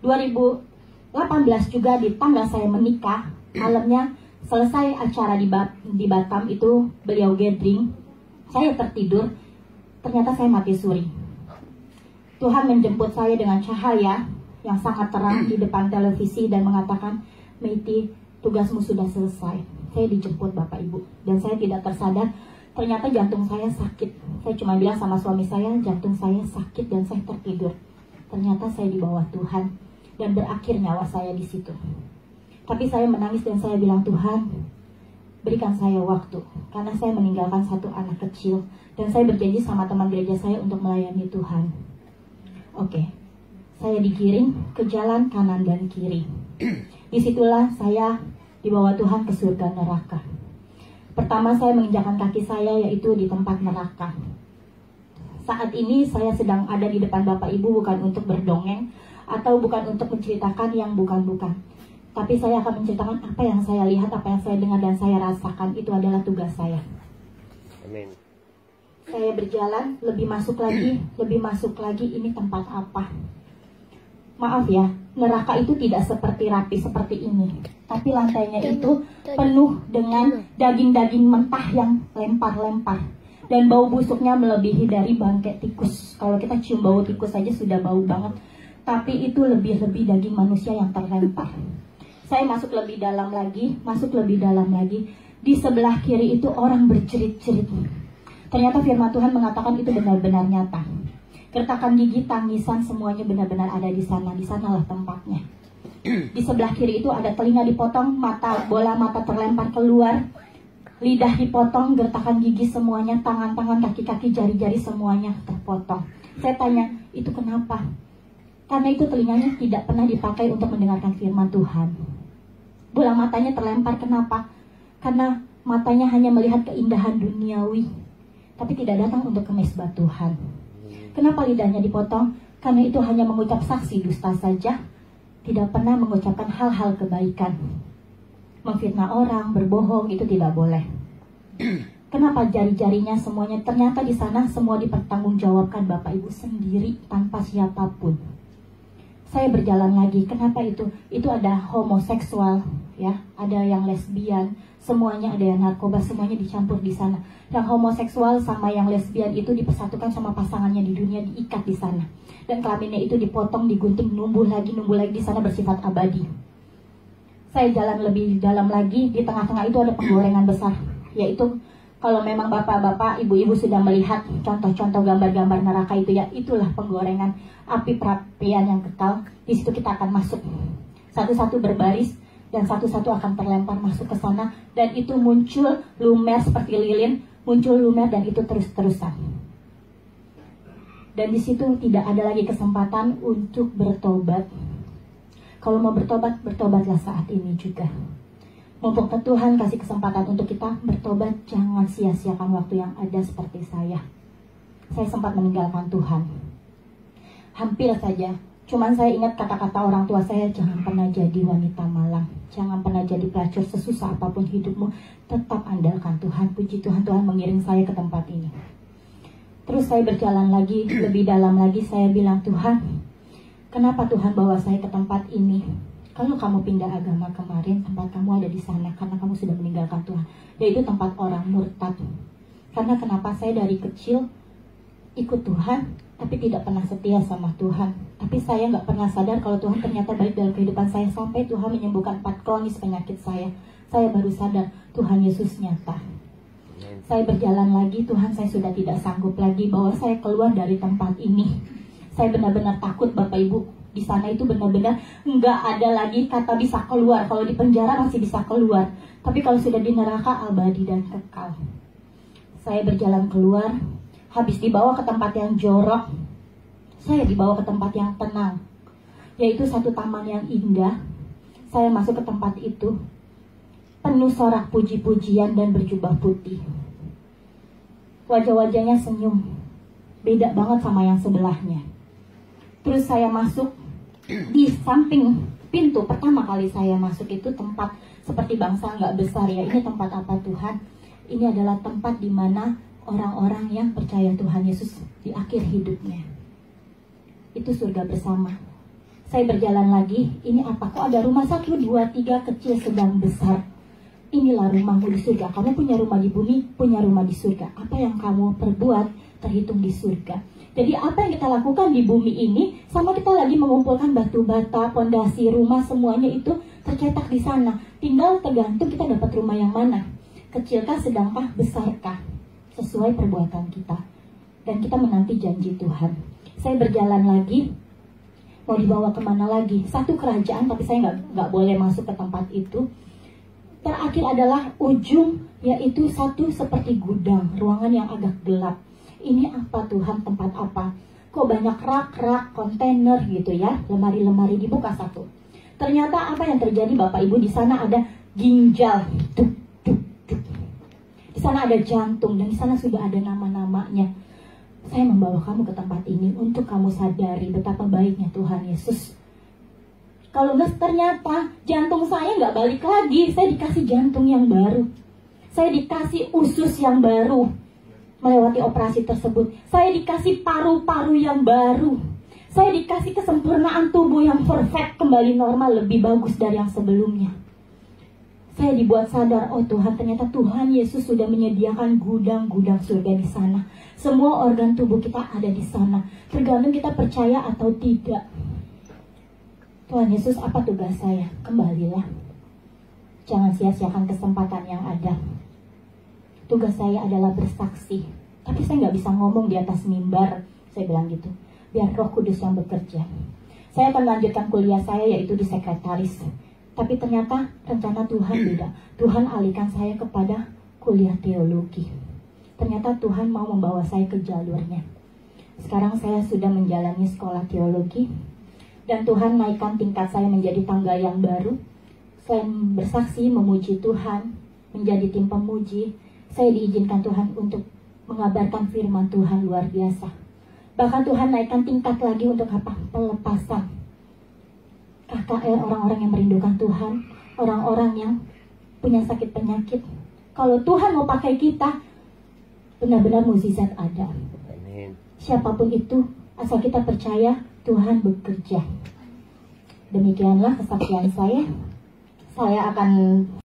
2018 juga di tanggal saya menikah, malamnya selesai acara di Batam itu beliau gathering, saya tertidur, ternyata saya mati suri. Tuhan menjemput saya dengan cahaya yang sangat terang di depan televisi dan mengatakan, Meiti, tugasmu sudah selesai. Saya dijemput Bapak Ibu dan saya tidak tersadar, ternyata jantung saya sakit. Saya cuma bilang sama suami saya, jantung saya sakit dan saya tertidur. Ternyata saya di bawah Tuhan dan berakhir nyawa saya di situ. Tapi saya menangis dan saya bilang, Tuhan, berikan saya waktu karena saya meninggalkan satu anak kecil dan saya berjanji sama teman gereja saya untuk melayani Tuhan. Oke, saya digiring ke jalan kanan dan kiri. Disitulah saya dibawa Tuhan ke surga neraka. Pertama saya menginjakkan kaki saya yaitu di tempat neraka. Saat ini saya sedang ada di depan Bapak Ibu bukan untuk berdongeng atau bukan untuk menceritakan yang bukan-bukan. Tapi saya akan menceritakan apa yang saya lihat, apa yang saya dengar dan saya rasakan. Itu adalah tugas saya. Amin. Saya berjalan, lebih masuk lagi, ini tempat apa? Maaf ya, neraka itu tidak seperti rapi seperti ini. Tapi lantainya itu penuh dengan daging-daging mentah yang lempar-lempar. Dan bau busuknya melebihi dari bangkai tikus. Kalau kita cium bau tikus saja sudah bau banget. Tapi itu lebih-lebih daging manusia yang terlempar. Saya masuk lebih dalam lagi. Di sebelah kiri itu orang berjerit-jerit. Ternyata firman Tuhan mengatakan itu benar-benar nyata. Gertakan gigi, tangisan, semuanya benar-benar ada di sana. Di sanalah tempatnya. Di sebelah kiri itu ada telinga dipotong, bola mata terlempar keluar, lidah dipotong, gertakan gigi semuanya, tangan-tangan, kaki-kaki, jari-jari semuanya terpotong. Saya tanya, itu kenapa? Karena itu telinganya tidak pernah dipakai untuk mendengarkan firman Tuhan. Bola matanya terlempar, kenapa? Karena matanya hanya melihat keindahan duniawi, tapi tidak datang untuk ke mezbah Tuhan. Kenapa lidahnya dipotong? Karena itu hanya mengucap saksi dusta saja, tidak pernah mengucapkan hal-hal kebaikan. Memfitnah orang, berbohong, itu tidak boleh. Kenapa jari-jarinya semuanya? Ternyata di sana semua dipertanggungjawabkan Bapak Ibu sendiri tanpa siapapun. Saya berjalan lagi, kenapa itu? Itu ada homoseksual, ya, ada yang lesbian, semuanya ada yang narkoba, semuanya dicampur di sana. Yang homoseksual sama yang lesbian itu dipersatukan sama pasangannya di dunia, diikat di sana. Dan kelaminnya itu dipotong, digunting, numbuh lagi di sana bersifat abadi. Saya jalan lebih dalam lagi, di tengah-tengah itu ada penggorengan besar, yaitu kalau memang bapak-bapak, ibu-ibu sudah melihat contoh-contoh gambar-gambar neraka itu, ya itulah penggorengan, api perapian yang kekal. Di situ kita akan masuk, satu-satu berbaris dan satu-satu akan terlempar masuk ke sana, dan itu muncul lumer seperti lilin, muncul lumer dan itu terus-terusan. Dan di situ tidak ada lagi kesempatan untuk bertobat. Kalau mau bertobat, bertobatlah saat ini juga. Mumpung Tuhan kasih kesempatan untuk kita bertobat, jangan sia-siakan waktu yang ada seperti saya. Saya sempat meninggalkan Tuhan. Hampir saja. Cuman saya ingat kata-kata orang tua saya, jangan pernah jadi wanita malang. Jangan pernah jadi pelacur, sesusah apapun hidupmu, tetap andalkan Tuhan. Puji Tuhan, Tuhan mengirim saya ke tempat ini. Terus saya berjalan lagi, lebih dalam lagi, saya bilang, Tuhan, kenapa Tuhan bawa saya ke tempat ini? Kalau kamu pindah agama kemarin, tempat kamu ada di sana karena kamu sudah meninggalkan Tuhan. Yaitu tempat orang murtad. Karena kenapa saya dari kecil ikut Tuhan, tapi tidak pernah setia sama Tuhan. Tapi saya nggak pernah sadar kalau Tuhan ternyata baik dalam kehidupan saya. Sampai Tuhan menyembuhkan 4 kronis penyakit saya. Saya baru sadar Tuhan Yesus nyata. Saya berjalan lagi, Tuhan, saya sudah tidak sanggup lagi bahwa saya keluar dari tempat ini. Saya benar-benar takut Bapak Ibu. Di sana itu benar-benar nggak ada lagi kata bisa keluar. Kalau di penjara masih bisa keluar, tapi kalau sudah di neraka abadi dan kekal. Saya berjalan keluar, habis dibawa ke tempat yang jorok, saya dibawa ke tempat yang tenang, yaitu satu taman yang indah. Saya masuk ke tempat itu, penuh sorak puji-pujian dan berjubah putih. Wajah-wajahnya senyum, beda banget sama yang sebelahnya. Terus saya masuk, di samping pintu pertama kali saya masuk itu tempat seperti bangsa nggak besar ya. Ini tempat apa Tuhan? Ini adalah tempat di mana orang-orang yang percaya Tuhan Yesus di akhir hidupnya. Itu surga bersama. Saya berjalan lagi, ini apa? Kok ada rumah 1, 2, 3, kecil, sedang, besar. Inilah rumahmu di surga. Kamu punya rumah di bumi, punya rumah di surga. Apa yang kamu perbuat terhitung di surga. Jadi apa yang kita lakukan di bumi ini, sama kita lagi mengumpulkan batu bata, pondasi, rumah, semuanya itu tercetak di sana. Tinggal tergantung kita dapat rumah yang mana. Kecilkah, sedangkah, besarkah, sesuai perbuatan kita. Dan kita menanti janji Tuhan. Saya berjalan lagi, mau dibawa kemana lagi? Satu kerajaan, tapi saya nggak boleh masuk ke tempat itu. Terakhir adalah ujung, yaitu satu seperti gudang, ruangan yang agak gelap. Ini apa Tuhan, tempat apa? Kok banyak rak-rak, kontainer gitu ya, lemari-lemari, dibuka satu. Ternyata apa yang terjadi Bapak Ibu, di sana ada ginjal, duk, duk, duk. Di sana ada jantung, dan di sana sudah ada nama-namanya. Saya membawa kamu ke tempat ini untuk kamu sadari betapa baiknya Tuhan Yesus. Kalau ternyata jantung saya nggak balik lagi, saya dikasih jantung yang baru. Saya dikasih usus yang baru melewati operasi tersebut. Saya dikasih paru-paru yang baru. Saya dikasih kesempurnaan tubuh yang perfect, kembali normal, lebih bagus dari yang sebelumnya. Saya dibuat sadar, oh Tuhan, ternyata Tuhan Yesus sudah menyediakan gudang-gudang surga di sana. Semua organ tubuh kita ada di sana. Tergantung kita percaya atau tidak. Tuhan Yesus, apa tugas saya? Kembalilah. Jangan sia-siakan kesempatan yang ada. Tugas saya adalah bersaksi. Tapi saya nggak bisa ngomong di atas mimbar. Saya bilang gitu. Biar Roh Kudus yang bekerja. Saya akan melanjutkan kuliah saya, yaitu di sekretaris. Tapi ternyata rencana Tuhan beda. Tuhan alihkan saya kepada kuliah teologi. Ternyata Tuhan mau membawa saya ke jalurnya. Sekarang saya sudah menjalani sekolah teologi. Dan Tuhan naikkan tingkat saya menjadi tangga yang baru. Selain bersaksi, memuji Tuhan, menjadi tim pemuji, saya diizinkan Tuhan untuk mengabarkan firman Tuhan luar biasa. Bahkan Tuhan naikkan tingkat lagi untuk apa? Pelepasan. KKR, orang-orang yang merindukan Tuhan, orang-orang yang punya sakit penyakit. Kalau Tuhan mau pakai kita, benar-benar mukjizat ada. Amin. Siapapun itu, asal kita percaya Tuhan bekerja. Demikianlah kesaksian saya. Saya akan